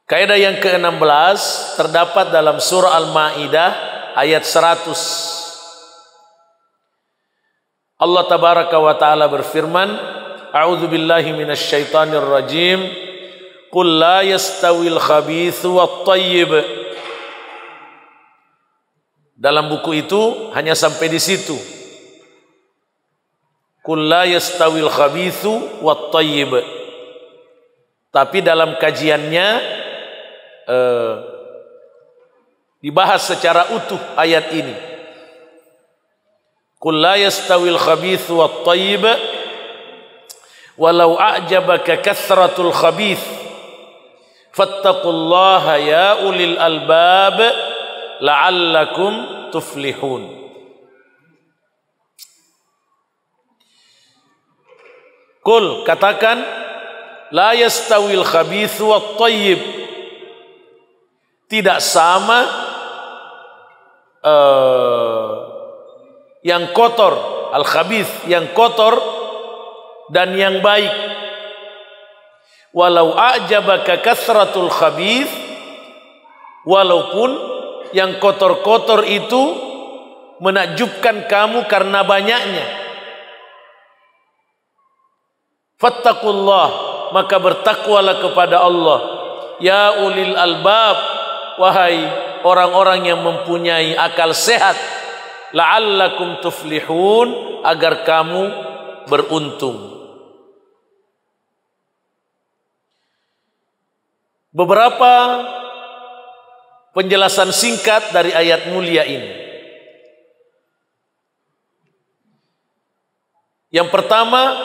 Kaidah yang ke-16 terdapat dalam surah Al-Maidah ayat 100. Allah tabaraka wa taala berfirman, A'udzu billahi minasyaitonir rajim. Qul la yastawil khabithu wat thayyib. Dalam buku itu hanya sampai di situ. Qul la yastawil khabithu wat thayyib. Tapi dalam kajiannya dibahas secara utuh ayat ini. Qul la yastawil khabithu wat thayyib walau a'jabaka kathratul khabith fattaqullaha ya ulil albab la'allakum tuflihun. Qul, katakan, la yastawil khabithu wat thayyib, tidak sama yang kotor, al-khabith, yang kotor dan yang baik. Walau a'jabaka kathratul khabith, walaupun yang kotor-kotor itu menakjubkan kamu karena banyaknya. Fattaqullah, maka bertakwalah kepada Allah. Ya ulil albab, wahai orang-orang yang mempunyai akal sehat, la'allakum tuflihun, agar kamu beruntung. Beberapa penjelasan singkat dari ayat mulia ini. Yang pertama,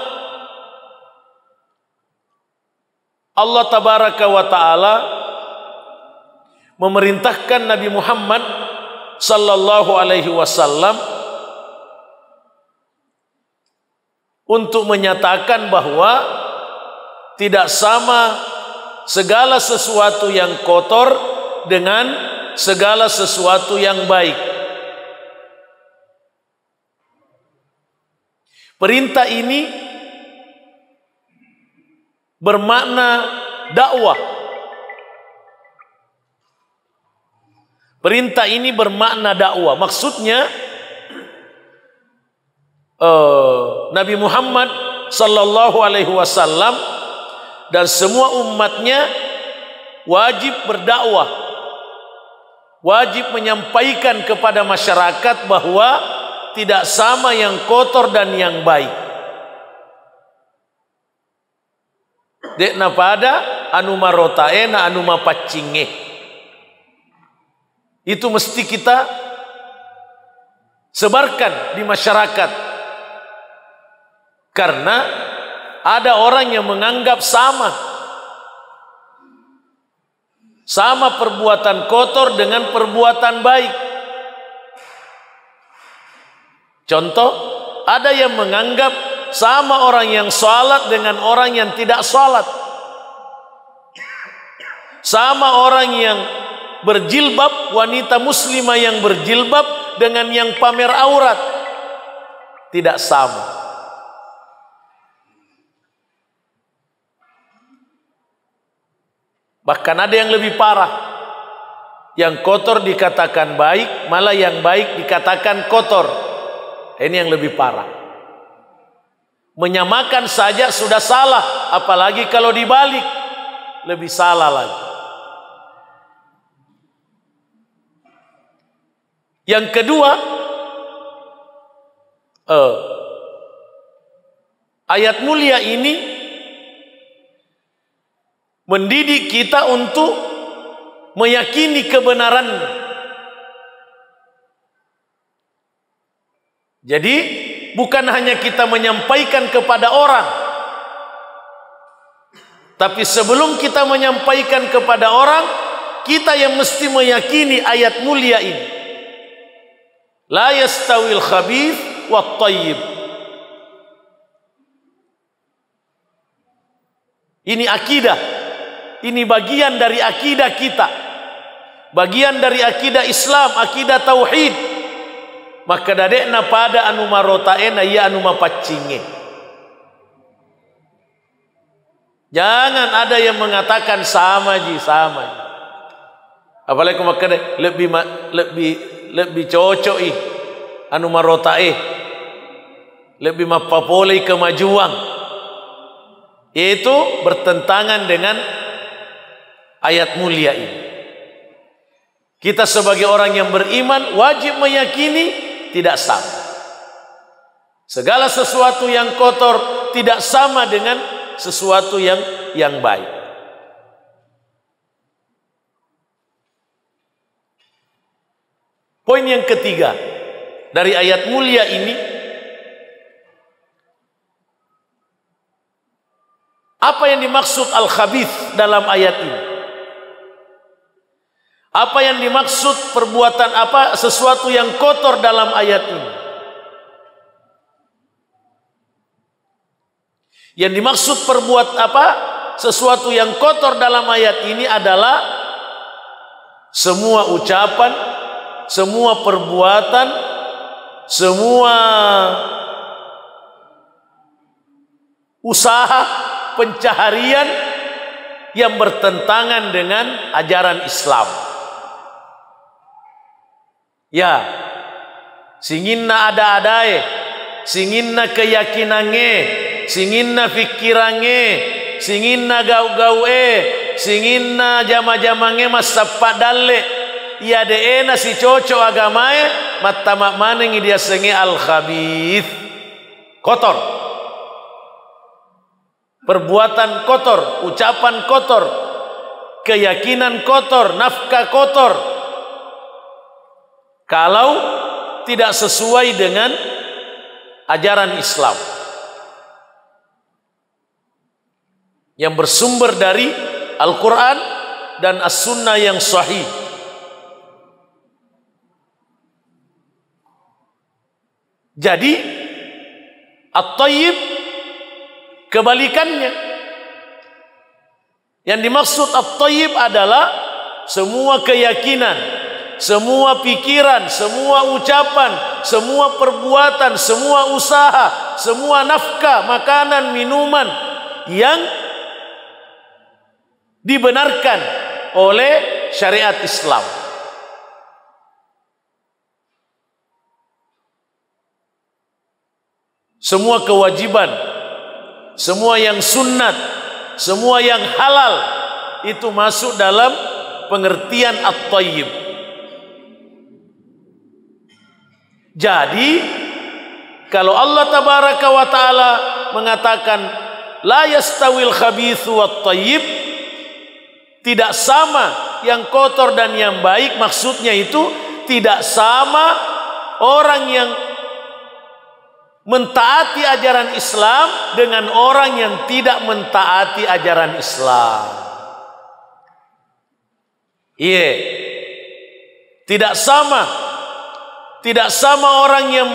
Allah tabaraka wa ta'ala memerintahkan Nabi Muhammad sallallahu alaihi wasallam untuk menyatakan bahwa tidak sama segala sesuatu yang kotor dengan segala sesuatu yang baik. Perintah ini bermakna dakwah. Perintah ini bermakna dakwah. Maksudnya Nabi Muhammad sallallahu alaihi wasallam dan semua umatnya wajib berdakwah, wajib menyampaikan kepada masyarakat bahwa tidak sama yang kotor dan yang baik. Dekna pada anu marotaena anu mapacinge. Itu mesti kita sebarkan di masyarakat. Karena ada orang yang menganggap sama perbuatan kotor dengan perbuatan baik. Contoh, ada yang menganggap sama orang yang salat dengan orang yang tidak salat. Sama orang yang berjilbab, wanita muslimah yang berjilbab dengan yang pamer aurat. Tidak sama. Bahkan ada yang lebih parah. Yang kotor dikatakan baik, malah yang baik dikatakan kotor. Ini yang lebih parah. Menyamakan saja sudah salah, apalagi kalau dibalik lebih salah lagi. Yang kedua, ayat mulia ini mendidik kita untuk meyakini kebenarannya. Jadi bukan hanya kita menyampaikan kepada orang, tapi sebelum kita menyampaikan kepada orang, kita yang mesti meyakini ayat mulia ini. La yastawil khabith wat thayyib. Ini akidah. Ini bagian dari akidah kita. Bagian dari akidah Islam, akidah tauhid. Maka dadekna pada anu marotaena ya anu mapacinge. Jangan ada yang mengatakan sama ji, sama ji. Apalagi makanya lebih cocok anu marotae, lebih mapapolei kemajuan, yaitu bertentangan dengan ayat mulia ini. Kita sebagai orang yang beriman wajib meyakini tidak sama. Segala sesuatu yang kotor tidak sama dengan sesuatu yang baik. Poin yang ketiga dari ayat mulia ini, apa yang dimaksud al-khabith dalam ayat ini? Apa yang dimaksud perbuatan apa, sesuatu yang kotor dalam ayat ini? Yang dimaksud perbuat apa, sesuatu yang kotor dalam ayat ini adalah semua ucapan, semua perbuatan, semua usaha pencaharian yang bertentangan dengan ajaran Islam. Ya, singinna ada-adae, singinna keyakinange, singinna fikirange, singinna gau-gaue, singinna jama-jamange masapadalle, ya deena si cocok agamae, matamak manengi dia senge al-khabith, kotor, perbuatan kotor, ucapan kotor, keyakinan kotor, nafkah kotor. Kalau tidak sesuai dengan ajaran Islam yang bersumber dari Al-Quran dan As-Sunnah yang sahih. Jadi At-Tayyib kebalikannya. Yang dimaksud At-Tayyib adalah semua keyakinan, semua pikiran, semua ucapan, semua perbuatan, semua usaha, semua nafkah, makanan, minuman yang dibenarkan oleh syariat Islam. Semua kewajiban, semua yang sunnat, semua yang halal itu masuk dalam pengertian At-Tayyib. Jadi kalau Allah tabaraka wa taala mengatakan la yastawil khabithu wat tayyib, tidak sama yang kotor dan yang baik, maksudnya itu tidak sama orang yang mentaati ajaran Islam dengan orang yang tidak mentaati ajaran Islam. Iya, tidak sama. Tidak sama orang yang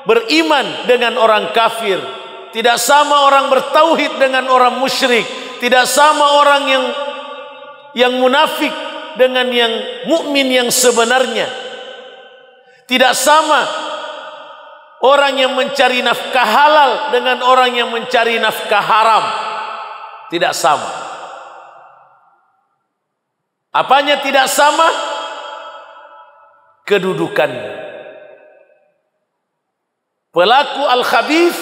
beriman dengan orang kafir. Tidak sama orang bertauhid dengan orang musyrik. Tidak sama orang yang munafik dengan yang mukmin yang sebenarnya. Tidak sama orang yang mencari nafkah halal dengan orang yang mencari nafkah haram. Tidak sama. Apanya tidak sama? Kedudukannya. Pelaku al-khabith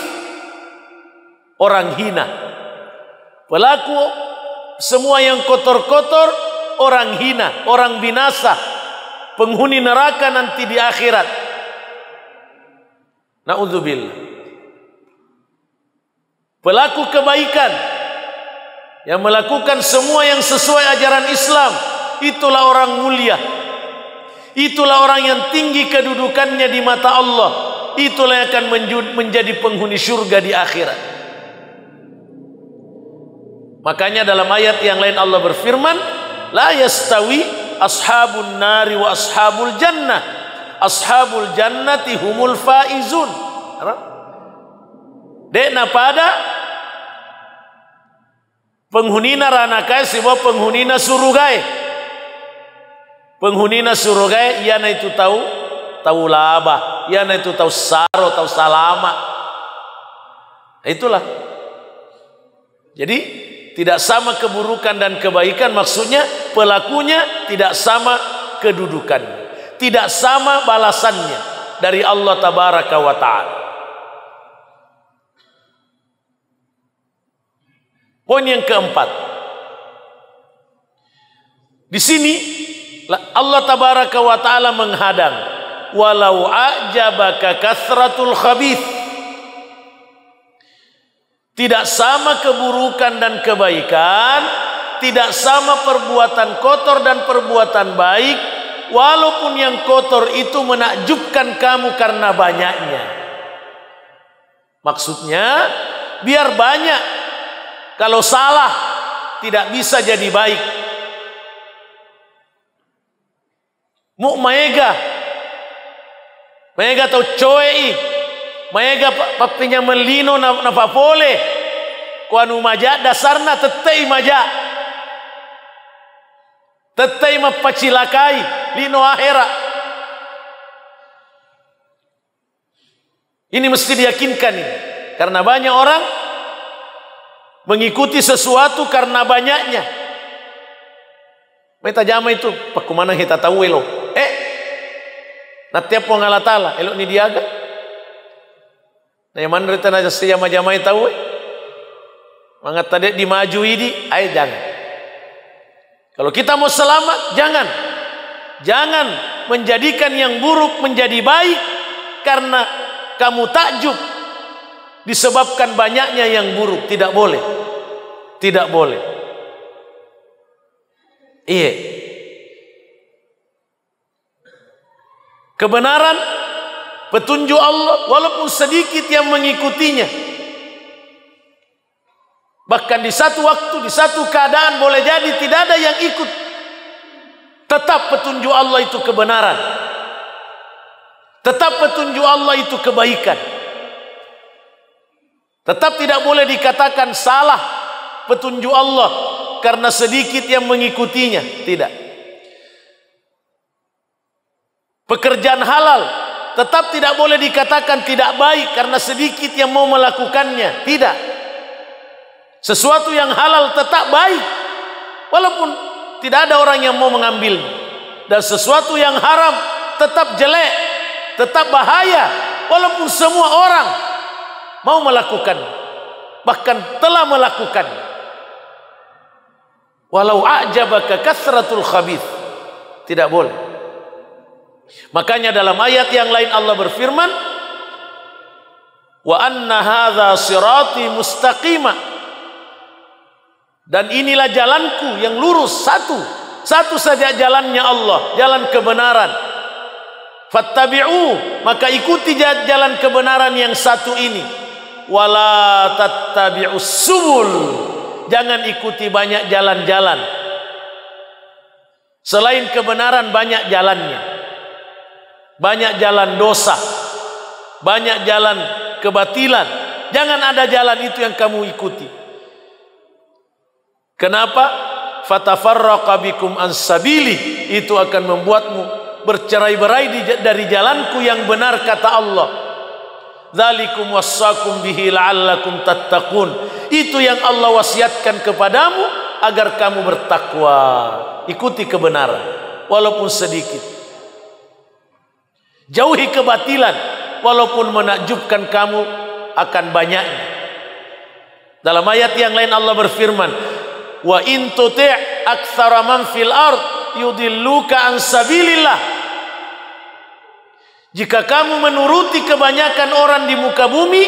orang hina. Pelaku semua yang kotor-kotor orang hina, orang binasa, penghuni neraka nanti di akhirat. Na'udzubillah. Pelaku kebaikan yang melakukan semua yang sesuai ajaran Islam, itulah orang mulia. Itulah orang yang tinggi kedudukannya di mata Allah. Itulah yang akan menjadi penghuni surga di akhirat. Makanya dalam ayat yang lain Allah berfirman, la yastawi ashabun nari wa ashabul jannah. Ashabul jannati humul faizun. Dekna pada penghuni neraka sebuah penghuni surgai. Penghuni surgai ia itu tahu laba, ia itu tahu saro, tahu salama. Itulah. Jadi tidak sama keburukan dan kebaikan, maksudnya pelakunya tidak sama kedudukannya, tidak sama balasannya dari Allah Tabaraka wa Ta'ala. Poin yang keempat, di sini Allah Tabaraka wa Ta'ala menghadang, walau a'jabaka kathratul khabith. Tidak sama keburukan dan kebaikan, tidak sama perbuatan kotor dan perbuatan baik, walaupun yang kotor itu menakjubkan kamu karena banyaknya. Maksudnya, biar banyak, kalau salah tidak bisa jadi baik. Maega atau coei, maega papinya melino na papole, kuanu maja dasarna tetei maja, tetei mapacilakai lino akhera. Ini mesti diyakinkan ini, karena banyak orang mengikuti sesuatu karena banyaknya. Meta jama itu, pakumana kita tahu elo. Natiap po ngalatala, elo ni diaga. Na yaman rita na siya majamay tahu. Mga tadi dimaju ini, ay jangan. Kalau kita mau selamat, jangan. Jangan menjadikan yang buruk menjadi baik karena kamu takjub disebabkan banyaknya yang buruk. Tidak boleh. Tidak boleh. Iya. Kebenaran, petunjuk Allah, walaupun sedikit yang mengikutinya. Bahkan di satu waktu, di satu keadaan boleh jadi tidak ada yang ikut. Tetap petunjuk Allah itu kebenaran. Tetap petunjuk Allah itu kebaikan. Tetap tidak boleh dikatakan salah petunjuk Allah karena sedikit yang mengikutinya. Tidak. Pekerjaan halal tetap tidak boleh dikatakan tidak baik karena sedikit yang mau melakukannya. Tidak. Sesuatu yang halal tetap baik walaupun tidak ada orang yang mau mengambil. Dan sesuatu yang haram tetap jelek, tetap bahaya walaupun semua orang mau melakukan, bahkan telah melakukan. Walau a'jabaka kathratul khabith, tidak boleh. Makanya dalam ayat yang lain Allah berfirman, wa anna hadza sirati mustaqima, dan inilah jalanku yang lurus, satu saja jalannya Allah, jalan kebenaran. Fattabi'u, maka ikuti jalan kebenaran yang satu ini. Wala tattabi'us subul, jangan ikuti banyak jalan-jalan. Selain kebenaran banyak jalannya. Banyak jalan dosa, banyak jalan kebatilan. Jangan ada jalan itu yang kamu ikuti. Kenapa? Fatafarraqa bikum an sabili, itu akan membuatmu bercerai-berai dari jalanku yang benar, kata Allah. Dzalikum wassakum bihi la'allakum tattaqun, itu yang Allah wasiatkan kepadamu agar kamu bertakwa. Ikuti kebenaran walaupun sedikit. Jauhi kebatilan walaupun menakjubkan kamu akan banyaknya. Dalam ayat yang lain Allah berfirman, wa in tuti' aktsara man fil ard yudilluka an sabilillah, jika kamu menuruti kebanyakan orang di muka bumi,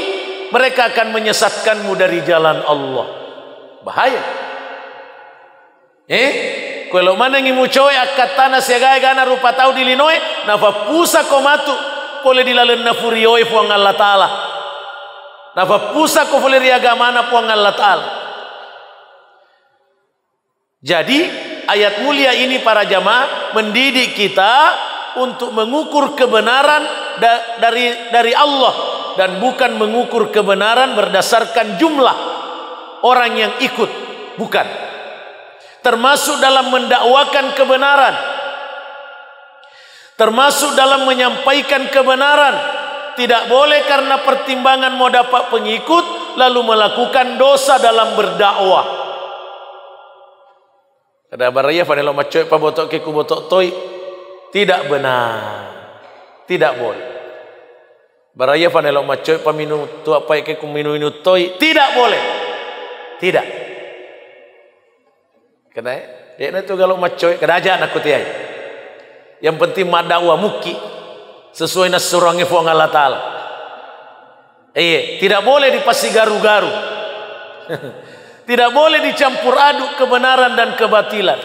mereka akan menyesatkanmu dari jalan Allah. Bahaya. Kalau mana ngimu coy akatana segala gana rupa tahu dilinoe nafa pusa komatu pole dilalen nafurioe puang Allah Ta'ala, nafa pusa ko pole riaga mana puang Allah Ta'ala. Jadi ayat mulia ini para jamaah mendidik kita untuk mengukur kebenaran dari Allah dan bukan mengukur kebenaran berdasarkan jumlah orang yang ikut, bukan. Termasuk dalam mendakwakan kebenaran, termasuk dalam menyampaikan kebenaran. Tidak boleh karena pertimbangan mau dapat pengikut lalu melakukan dosa dalam berdakwah. Ada baraya panelo macoy pa botok ke ku botok toy. Tidak benar. Tidak boleh. Baraya panelo macoy pa minum tu apa ke ku minum toy. Tidak boleh. Tidak. Kena dia na tu kalau macoy kada aja anak tiai. Yang penting madawa muki sesuai nasurangi fuang Allah Taala. Tidak boleh dipasi garu-garu. Tidak boleh dicampur aduk kebenaran dan kebatilan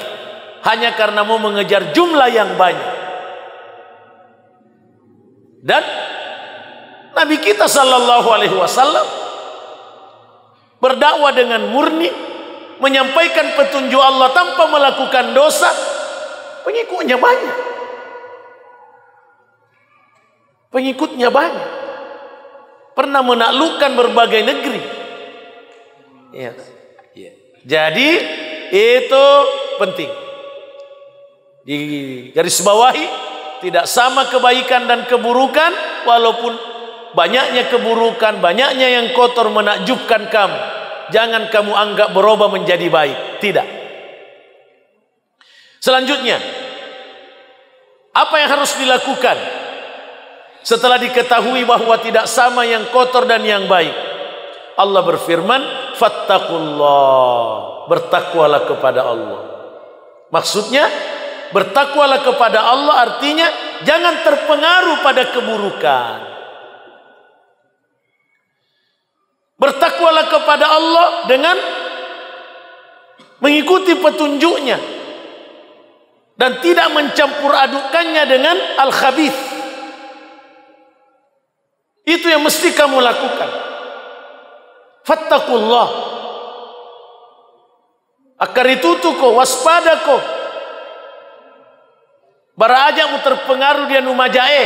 hanya karena mau mengejar jumlah yang banyak. Dan Nabi kita sallallahu alaihi wasallam berdakwah dengan murni, menyampaikan petunjuk Allah tanpa melakukan dosa, pengikutnya banyak. Pengikutnya banyak. Pernah menaklukkan berbagai negeri. Ya. Jadi itu penting. Di garis bawahi, tidak sama kebaikan dan keburukan, walaupun banyaknya keburukan, banyaknya yang kotor menakjubkan kamu. Jangan kamu anggap berubah menjadi baik. Tidak. Selanjutnya, apa yang harus dilakukan setelah diketahui bahwa tidak sama yang kotor dan yang baik? Allah berfirman, fattaqullah, bertakwalah kepada Allah. Maksudnya, bertakwalah kepada Allah artinya jangan terpengaruh pada keburukan. Bertakwalah kepada Allah dengan mengikuti petunjuknya dan tidak mencampur adukannya dengan al-khabith. Itu yang mesti kamu lakukan. Fattaqullah. Akar itu tuh ko, waspada ko. Bara aja mu terpengaruh dia nu majae.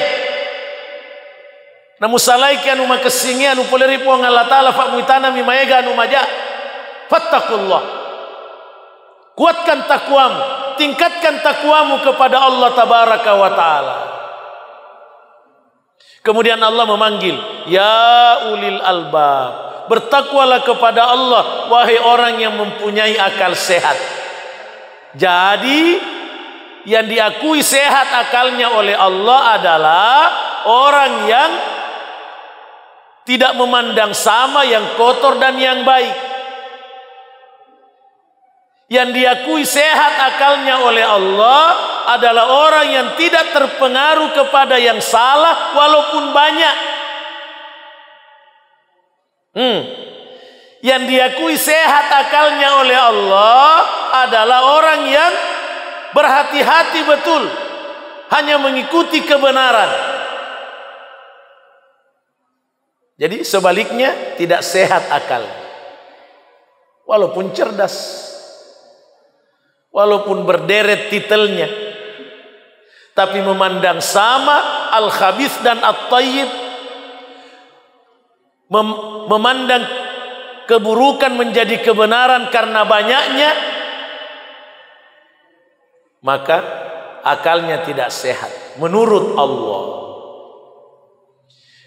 Namu salai ki anu makesingi anu poleri po Allah Taala fa muitana mi maega anu maja. Fattaqullah. Kuatkan takwamu, tingkatkan takwamu kepada Allah tabaraka wa taala. Kemudian Allah memanggil, ya ulil albab. Bertakwalah kepada Allah, wahai orang yang mempunyai akal sehat. Jadi yang diakui sehat akalnya oleh Allah adalah orang yang tidak memandang sama yang kotor dan yang baik. Yang diakui sehat akalnya oleh Allah adalah orang yang tidak terpengaruh kepada yang salah walaupun banyak. Yang diakui sehat akalnya oleh Allah adalah orang yang berhati-hati betul, hanya mengikuti kebenaran. Jadi sebaliknya tidak sehat akal, walaupun cerdas, walaupun berderet titelnya, tapi memandang sama al-khabith dan at-tayyib, memandang keburukan menjadi kebenaran karena banyaknya, maka akalnya tidak sehat menurut Allah.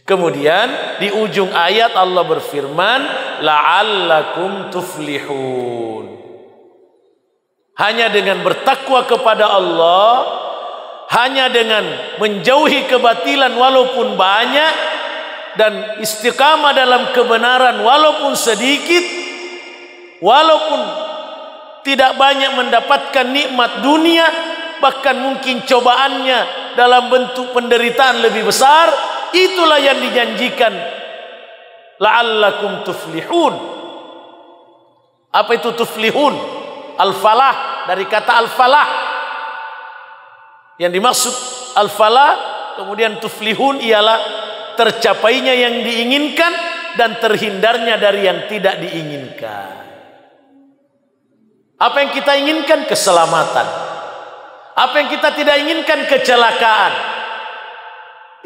Kemudian di ujung ayat Allah berfirman, la'allakum tuflihun. Hanya dengan bertakwa kepada Allah, hanya dengan menjauhi kebatilan walaupun banyak, dan istiqamah dalam kebenaran walaupun sedikit, walaupun tidak banyak mendapatkan nikmat dunia, bahkan mungkin cobaannya dalam bentuk penderitaan lebih besar, itulah yang dijanjikan la'allakum tuflihun. Apa itu tuflihun? Al-falah, dari kata al-falah. Yang dimaksud al-falah kemudian tuflihun ialah tercapainya yang diinginkan dan terhindarnya dari yang tidak diinginkan. Apa yang kita inginkan? Keselamatan. Apa yang kita tidak inginkan? Kecelakaan.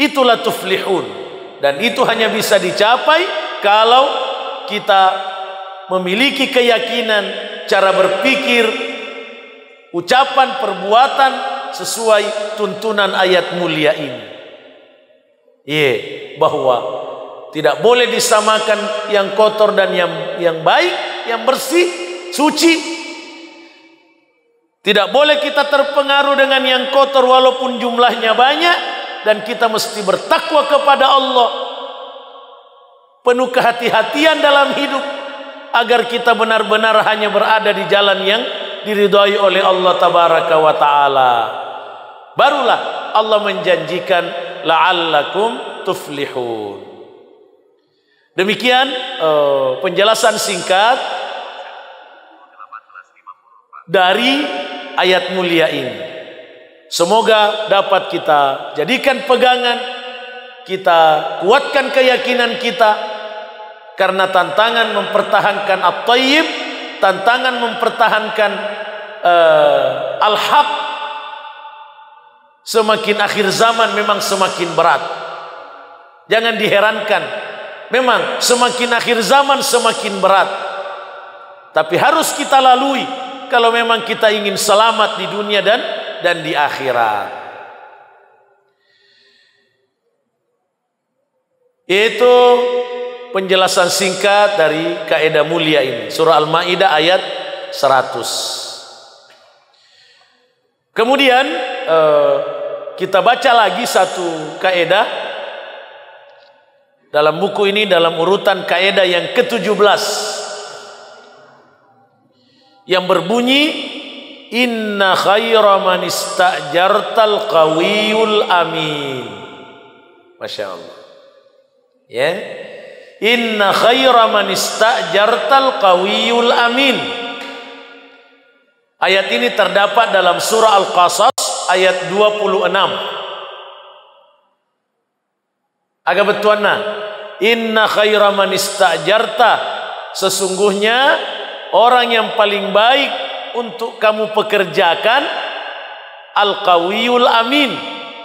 Itulah tuflihun. Dan itu hanya bisa dicapai kalau kita memiliki keyakinan, cara berpikir, ucapan, perbuatan sesuai tuntunan ayat mulia ini. Bahwa tidak boleh disamakan yang kotor dan yang baik, yang bersih, suci. Tidak boleh kita terpengaruh dengan yang kotor walaupun jumlahnya banyak, dan kita mesti bertakwa kepada Allah. Penuh kehati-hatian dalam hidup agar kita benar-benar hanya berada di jalan yang diridhai oleh Allah tabaraka wa taala. Barulah Allah menjanjikan la'allakum tuflihun. Demikian penjelasan singkat dari ayat mulia ini. Semoga dapat kita jadikan pegangan, kita kuatkan keyakinan kita, karena tantangan mempertahankan at-thayyib, tantangan mempertahankan al-haq, semakin akhir zaman memang semakin berat. Jangan diherankan, memang semakin akhir zaman semakin berat, tapi harus kita lalui kalau memang kita ingin selamat di dunia dan di akhirat. Itu penjelasan singkat dari kaidah mulia ini, surah Al-Maidah ayat 100. Kemudian kita baca lagi satu kaidah dalam buku ini, dalam urutan kaidah yang ke-17, yang berbunyi inna khaira man istajartal qawiyul amin. Masya Allah ya. Inna khaira man istajartal qawiyul amin. Ayat ini terdapat dalam surah Al-Qasas ayat 26. Agak betuana, inna khaira man istajarta, sesungguhnya orang yang paling baik untuk kamu pekerjakan al-qawiyul amin,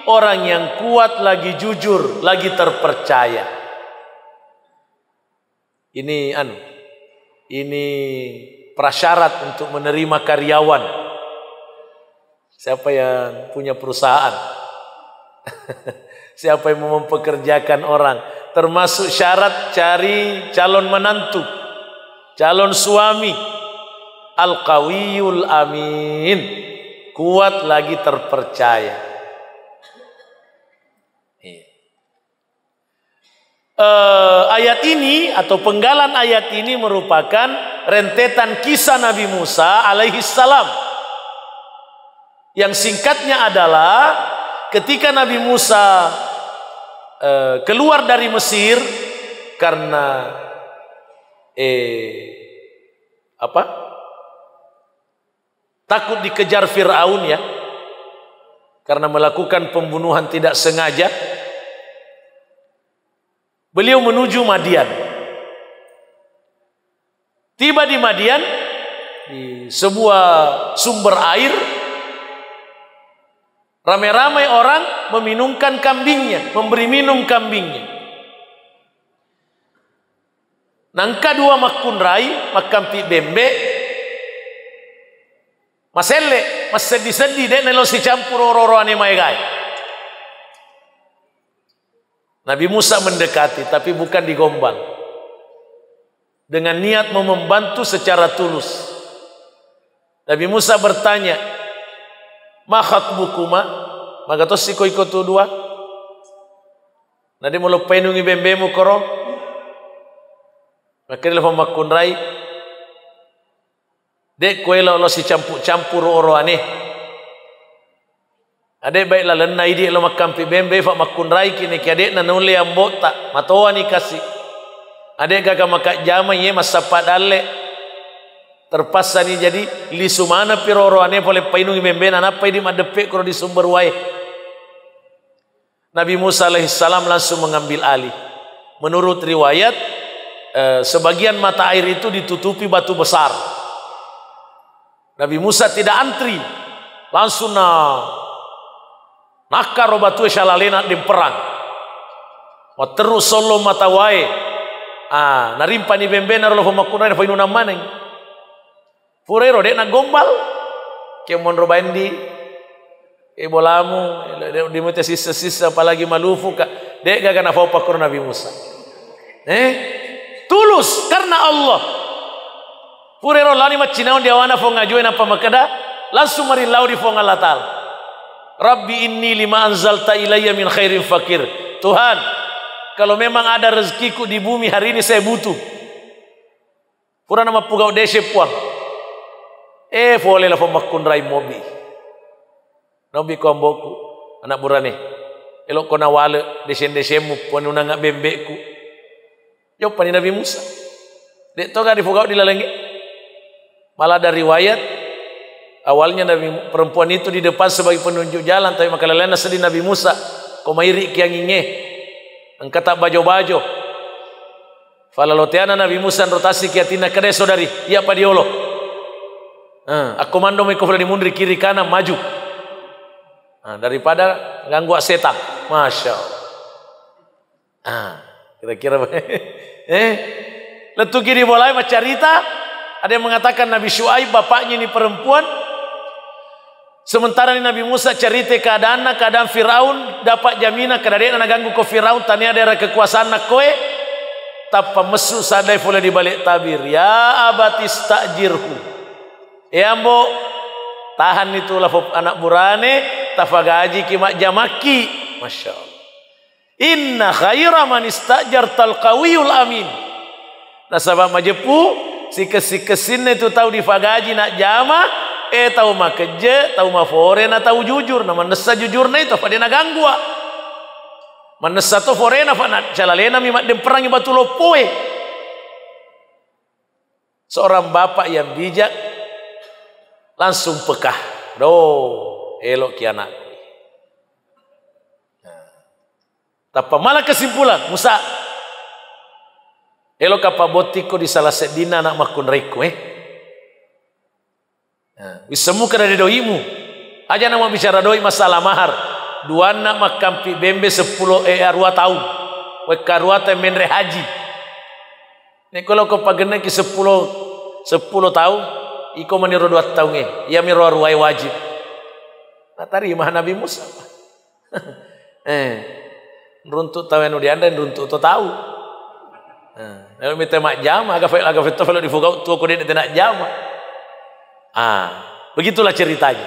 orang yang kuat lagi jujur, lagi terpercaya. Ini prasyarat untuk menerima karyawan. Siapa yang punya perusahaan? Siapa yang mau mempekerjakan orang? Termasuk syarat cari calon menantu, calon suami, al-qawiyul amin, kuat lagi terpercaya. Ayat ini atau penggalan ayat ini merupakan rentetan kisah Nabi Musa alaihi salam, yang singkatnya adalah ketika Nabi Musa keluar dari Mesir karena takut dikejar Fir'aun ya, karena melakukan pembunuhan tidak sengaja, beliau menuju Madian. Tiba di Madian, di sebuah sumber air, ramai-ramai orang meminumkan kambingnya, memberi minum kambingnya. Nangka dua makunrai, makampi bembe, maselle, mas sedih-sedih dek nelo si campur oro-oro ane maegai. Nabi Musa mendekati, tapi bukan digombang, dengan niat mau membantu secara tulus. Nabi Musa bertanya, ma khatbukuma, maka tos siko iko tu dua. Nadi mau penungi bembemu koro, maka dia makun rai, dek kue lo si campur oro aneh. Adek baiklah lenai dia lo makampi bembe fa makun rai kini kadek na nule ambota matoa ni kasih. Adek gaga maka jama ye masapa dale terpaksa ni jadi lisumana piroro ane boleh painungi bembe na napa di madepe kro di sumber wae. Nabi Musa alaihissalam langsung mengambil alih. Menurut riwayat sebagian mata air itu ditutupi batu besar. Nabi Musa tidak antri, langsung nakar batu shalalena di perang. Wa terus solo mata wae. Narimpa ni bembe na lo makunai fa inuna maneng. Furero dek na gombal. Ke mon robandi. Bolamu di mute sisa-sisa apalagi malufu ka. Dek gaga na fa pakor Nabi Musa. Tulus karena Allah. Furero lani macinaon dia wana fo ngajuin apa makada langsung marilau di fong Allah Ta'ala. Rabbi inni lima anzalta ilayya min khairin fakir. Tuhan, kalau memang ada rezekiku di bumi hari ini saya butuh. Pura nama pugau dese puang. Boleh lah pemakun rai mobi. Nobi ko amboku anak burane. Elok ko nawale desen-desemu pon unang bembeku. Yo pani Nabi Musa. Dek to di pugau dilalenge. Malah dari riwayat awalnya Nabi perempuan itu di depan sebagai penunjuk jalan, tapi maka lain sedih Nabi Musa. Ko mairi kiang inge. Angkat bajo-bajo. Falalotiana Nabi Musa rotasi kiatina kade saudari. Iya pa diolo. Aku mando me ko mundri kiri kanan maju. Daripada ganggu setan. Masya Allah. Kira-kira letu kiri boleh cerita. Ada yang mengatakan Nabi Syuaib bapaknya ini perempuan. Sementara ini Nabi Musa cerita keadaan Firaun dapat jaminan keadaan nak ganggu ke Firaun tanya daerah kekuasaan nak koe tapa mesu sadai boleh dibalik tabir ya abatis takjirhu ya ambo tahan itulah anak burane tafagaji kimak jamaki. Masya Allah. Inna khaira man istajartal qawiyul amin. Nah sabab majepu si-kesin itu tahu difagaji nak jama tahu mah keje tahu mah forena tahu jujur nama nessa jujurna itu apa dia nak ganggu manessa to forena fa nak calalena mi mak dem perang batu lopoe. Seorang bapak yang bijak langsung pekah elok ki anak. Tapi malah kesimpulan Musa elok apa botiko di salah sedina nak makun reku Wisemu kada doimu aja nama bicara doi masalah mahar dua nak makampi bembe 10 arwah tahun wekarua temendre haji nek kalau kau pagene ki 10 tahun iko meniro 2 tahun ya miro arwah wajib natari mah Nabi Musa runtuk tahu anu dianda runtuk to tahu lalu minta mak jama agak feto kalau difugau tu aku dia nak jama. Begitulah ceritanya.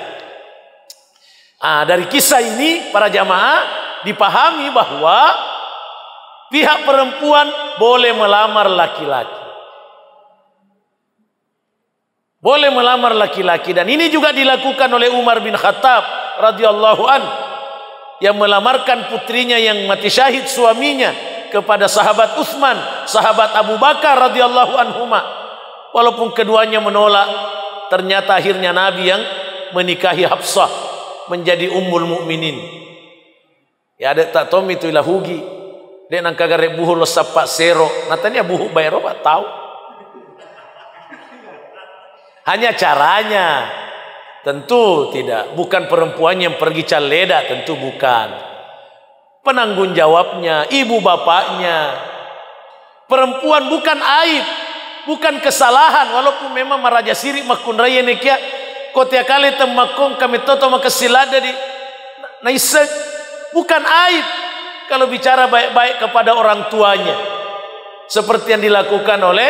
Dari kisah ini para jamaah dipahami bahwa pihak perempuan boleh melamar laki-laki. Boleh melamar laki-laki dan ini juga dilakukan oleh Umar bin Khattab radhiyallahu an yang melamarkan putrinya yang mati syahid suaminya kepada sahabat Utsman, sahabat Abu Bakar radhiyallahu anhuma. Walaupun keduanya menolak, ternyata akhirnya Nabi yang menikahi Hafsah menjadi ummul mukminin. Ya ada tak tom itu ilah hugi. Dia nang kagare buhu lo sapak sero. Natanya buhu bayro pak tahu. Hanya caranya. Tentu tidak. Bukan perempuan yang pergi caleda. Tentu bukan. Penanggung jawabnya, ibu bapaknya. Perempuan bukan aib. Bukan kesalahan walaupun memang maraja sirik makun raya nekia kotia kali temakong kami toto makasilada di naisa bukan aib kalau bicara baik-baik kepada orang tuanya seperti yang dilakukan oleh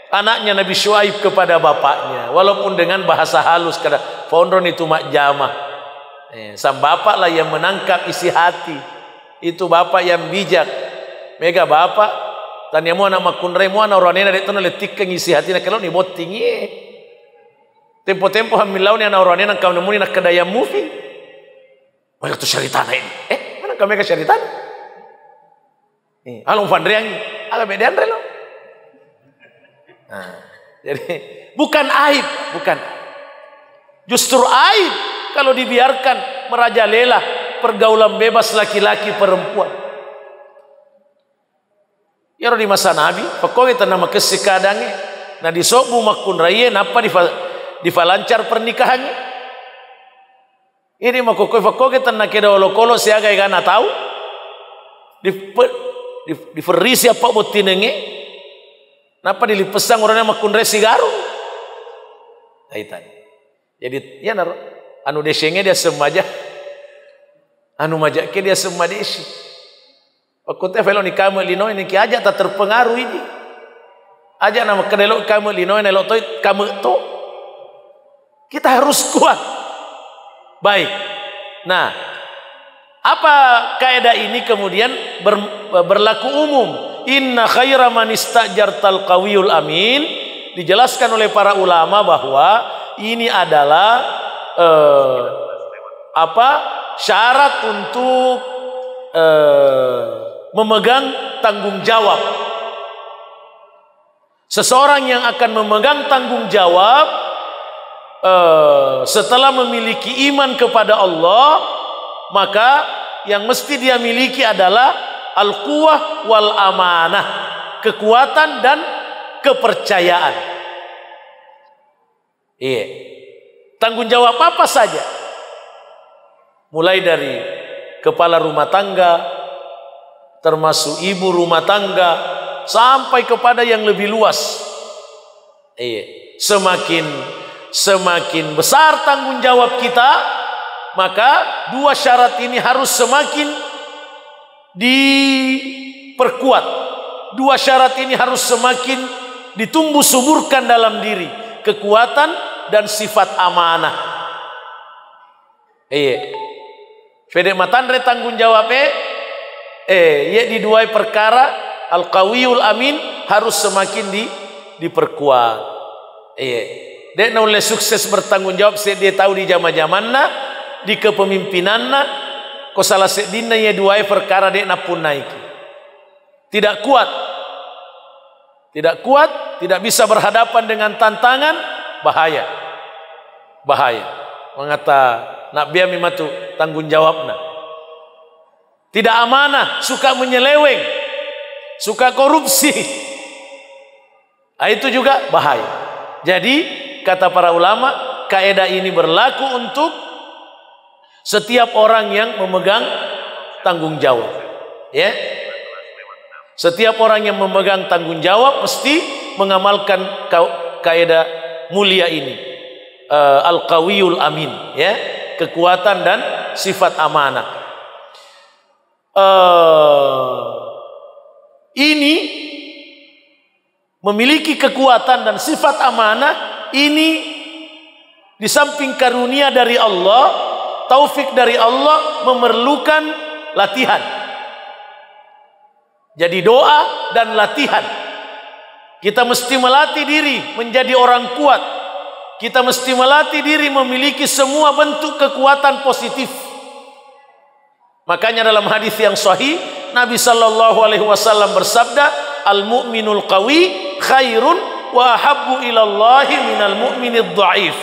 anaknya Nabi Syuaib kepada bapaknya walaupun dengan bahasa halus kada fondron itu mak jamah sang bapak lah yang menangkap isi hati itu bapak yang bijak mega bapak tanya mo anak makunrai mo anak orang ini ada letik ngisi hati nak kalau ni boting tempo hamilau ni anak orang ini nak kau nemu ni nak kedaya movie mana tu syaritana ini mana kau mereka syaritana alung pandriang agak bedan relo jadi bukan aib bukan justru aib kalau dibiarkan merajalela pergaulan bebas laki-laki perempuan. Ya di masa Nabi, pokoknya tanah makesi kadange, nah disobu makun raya, napa difalancar pernikahannya? Ini pokoknya tanah keda olokolo siaga gana tahu, diferi siapa botinenge, napa dilipesang orangnya makun raya sigaru? Kaitan. Jadi ya naro, anu desenge dia semaja, anu majake dia semadesi. Aku teh velo ni kamu lino ini ki aja tak terpengaruh ini. Aja nama kenelo kamu lino ini lo toy kamu to. Kita harus kuat. Baik. Nah, apa kaidah ini kemudian berlaku umum? Inna khaira man istajartal qawiyul amin. Dijelaskan oleh para ulama bahwa ini adalah syarat untuk memegang tanggung jawab. Seseorang yang akan memegang tanggung jawab setelah memiliki iman kepada Allah, maka yang mesti dia miliki adalah al-quwah wal amanah, kekuatan dan kepercayaan. Iya. Tanggung jawab apa saja? Mulai dari kepala rumah tangga, termasuk ibu rumah tangga, sampai kepada yang lebih luas. Iya. Semakin besar tanggung jawab kita, maka dua syarat ini harus semakin diperkuat. Dua syarat ini harus semakin ditumbuh suburkan dalam diri, kekuatan dan sifat amanah. Iya. Fede matandre tanggung jawabnya di dua perkara al-qawiyul amin harus semakin diperkuat. Iya. Dia nak oleh sukses bertanggung jawab, dia tahu di zaman-zamanna, di kepemimpinanna, ko salah sedina ya dua perkara dia nak pun naik. Tidak kuat, tidak bisa berhadapan dengan tantangan, bahaya. Mengata nak biar mimatu tanggung jawabna. Tidak amanah, suka menyeleweng, suka korupsi. Itu juga bahaya. Jadi kata para ulama, kaidah ini berlaku untuk setiap orang yang memegang tanggung jawab. Ya. Setiap orang yang memegang tanggung jawab mesti mengamalkan kaidah mulia ini. Al-qawiyul amin, ya. Kekuatan dan sifat amanah. Ini memiliki kekuatan dan sifat amanah ini di samping karunia dari Allah, taufik dari Allah, memerlukan latihan. Jadi doa dan latihan. Kita mesti melatih diri menjadi orang kuat. Kita mesti melatih diri memiliki semua bentuk kekuatan positif. Makanya dalam hadis yang sahih, Nabi sallallahu alaihi wasallam bersabda, al-mu'minul qawi khairun wa ahabbu ilallahi minal mu'minid dha'if.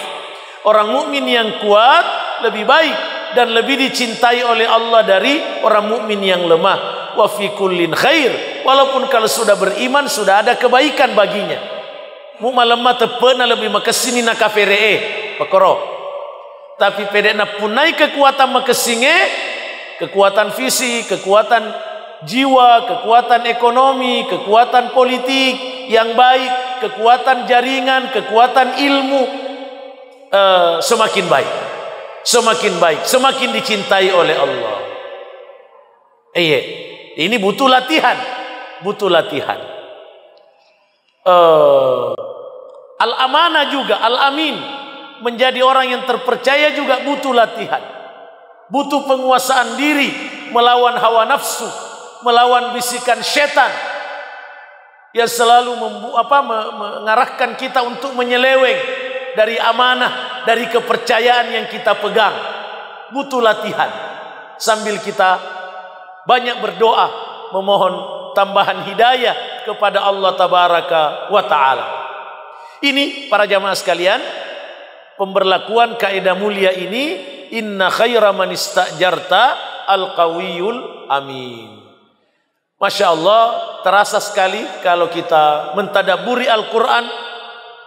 Orang mukmin yang kuat lebih baik dan lebih dicintai oleh Allah dari orang mukmin yang lemah. Wa fi kullin khair. Walaupun kalau sudah beriman sudah ada kebaikan baginya. Mu malamma tepena lebih makasini na kafere pakoro. Tapi pede na punai kekuatan makasinge, kekuatan fisik, kekuatan jiwa, kekuatan ekonomi, kekuatan politik yang baik, kekuatan jaringan, kekuatan ilmu, semakin baik, semakin dicintai oleh Allah. Ini butuh latihan, Al-amanah juga, al-amin, menjadi orang yang terpercaya juga butuh latihan, butuh penguasaan diri, melawan hawa nafsu, melawan bisikan setan yang selalu mengarahkan kita untuk menyeleweng dari amanah, dari kepercayaan yang kita pegang. Butuh latihan sambil kita banyak berdoa memohon tambahan hidayah kepada Allah tabaraka wa ta'ala. Ini para jamaah sekalian, pemberlakuan kaidah mulia ini, inna khaira man istajarta al-qawiyul amin. Masya Allah, terasa sekali kalau kita mentadaburi Al-Quran,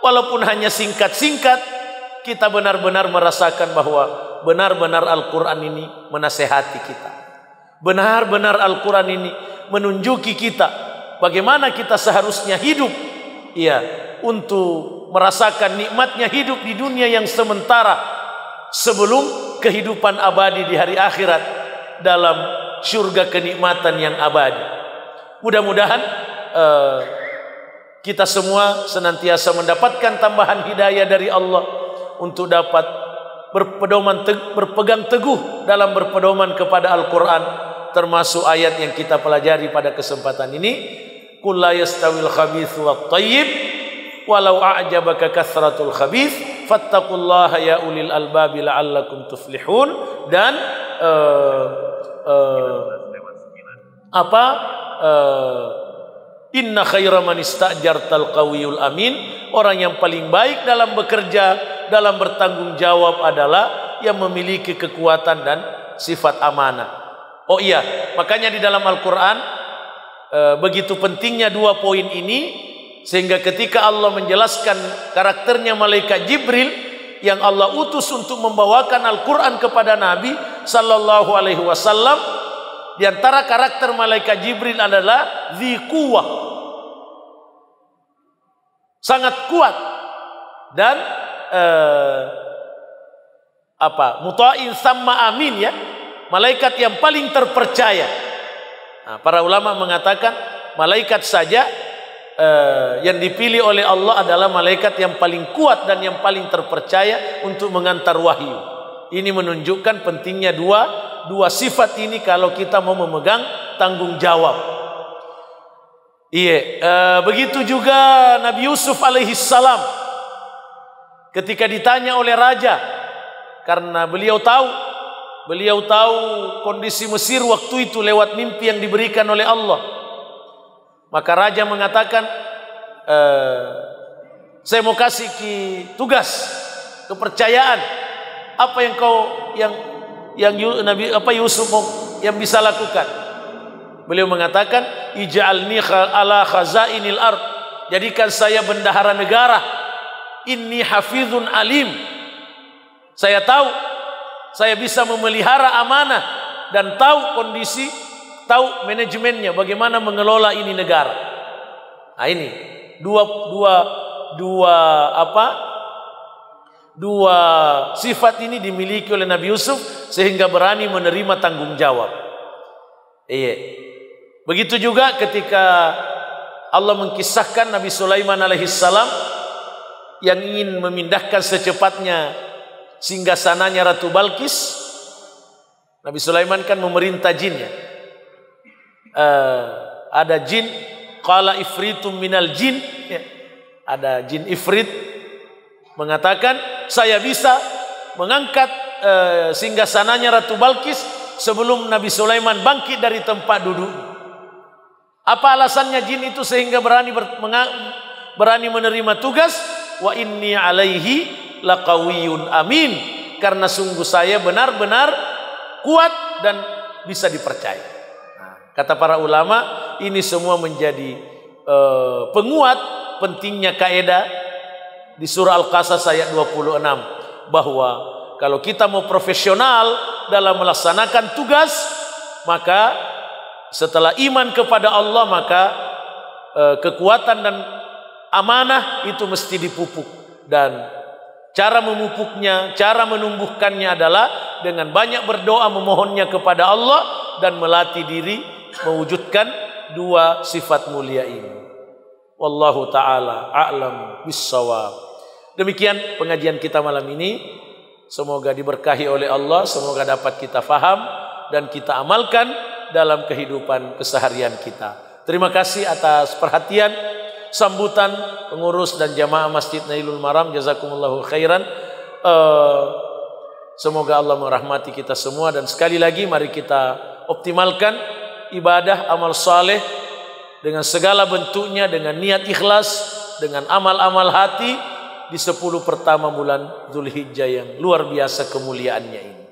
walaupun hanya singkat-singkat, kita benar-benar merasakan bahwa benar-benar Al-Quran ini menasehati kita. Benar-benar Al-Quran ini menunjuki kita bagaimana kita seharusnya hidup, untuk merasakan nikmatnya hidup di dunia yang sementara sebelum kehidupan abadi di hari akhirat dalam surga kenikmatan yang abadi. Mudah-mudahan kita semua senantiasa mendapatkan tambahan hidayah dari Allah, untuk dapat berpegang teguh dalam berpedoman kepada Al-Quran, termasuk ayat yang kita pelajari pada kesempatan ini. Qul la yastawil khabithu wat thayyib walau a'jabaka kathratul khabith fattaqullaha ya ulil albabi la'allakum tuflihun. Dan inna khaira man istajartal qawiyul amin. Orang yang paling baik dalam bekerja, dalam bertanggung jawab adalah yang memiliki kekuatan dan sifat amanah. Oh iya, makanya di dalam Al-Quran begitu pentingnya dua poin ini, sehingga ketika Allah menjelaskan karakternya malaikat Jibril yang Allah utus untuk membawakan Al-Quran kepada Nabi Sallallahu Alaihi Wasallam, di antara karakter malaikat Jibril adalah dzi quwwah, sangat kuat, dan muta'in sama amin, ya, malaikat yang paling terpercaya. Nah, para ulama mengatakan malaikat saja yang dipilih oleh Allah adalah malaikat yang paling kuat dan yang paling terpercaya untuk mengantar wahyu. Ini menunjukkan pentingnya dua sifat ini kalau kita mau memegang tanggung jawab. Begitu juga Nabi Yusuf alaihissalam ketika ditanya oleh raja, karena beliau tahu kondisi Mesir waktu itu lewat mimpi yang diberikan oleh Allah. Maka raja mengatakan, saya mau kasih tugas, kepercayaan. Apa yang Nabi Yusuf yang bisa lakukan? Beliau mengatakan, ij'alni ala khazainil ard, jadikan saya bendahara negara. Inni hafizun alim, saya tahu, saya bisa memelihara amanah dan tahu kondisi, tahu manajemennya, bagaimana mengelola ini negara. Nah, ini dua sifat ini dimiliki oleh Nabi Yusuf sehingga berani menerima tanggung jawab. Begitu juga ketika Allah mengkisahkan Nabi Sulaiman alaihissalam yang ingin memindahkan secepatnya singgasananya Ratu Balkis. Nabi Sulaiman kan memerintah jinnya. Ada jin, qala ifritum minal jin, ya. Ada jin ifrit mengatakan, saya bisa mengangkat singgasananya Ratu Balkis sebelum Nabi Sulaiman bangkit dari tempat duduk. Apa alasannya jin itu sehingga berani menerima tugas? Wa inni alaihi laqawiyyun amin, karena sungguh saya benar-benar kuat dan bisa dipercaya. Nah, kata para ulama, ini semua menjadi penguat pentingnya kaidah di surah Al-Qasas ayat 26, bahwa kalau kita mau profesional dalam melaksanakan tugas, maka setelah iman kepada Allah, maka kekuatan dan amanah itu mesti dipupuk. Dan cara memupuknya, cara menumbuhkannya adalah dengan banyak berdoa memohonnya kepada Allah dan melatih diri mewujudkan dua sifat mulia ini. Wallahu ta'ala a'lam bissawab. Demikian pengajian kita malam ini. Semoga diberkahi oleh Allah, semoga dapat kita faham dan kita amalkan dalam kehidupan keseharian kita. Terima kasih atas perhatian, sambutan pengurus dan jamaah Masjid Nailul Maram. Jazakumullahu khairan. Semoga Allah merahmati kita semua, dan sekali lagi mari kita optimalkan ibadah amal saleh dengan segala bentuknya, dengan niat ikhlas, dengan amal-amal hati di 10 pertama bulan Dzulhijjah yang luar biasa kemuliaannya ini.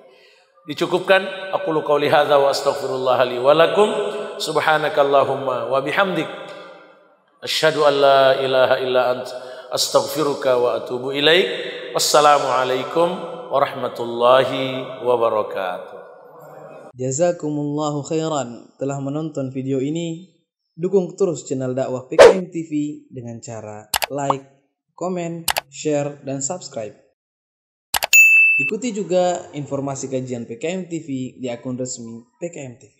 Dicukupkan, aqulu qouli hadza wa astaghfirullah li wa lakum. Subhanakallahumma wa bihamdik asyhadu an la ilaha illa ant astaghfiruka wa atubu ilaik. Wassalamualaikum warahmatullahi wabarakatuh. Jazakumullahu khairan telah menonton video ini. Dukung terus channel dakwah PKM TV dengan cara like, komen, share, dan subscribe. Ikuti juga informasi kajian PKM TV di akun resmi PKM TV.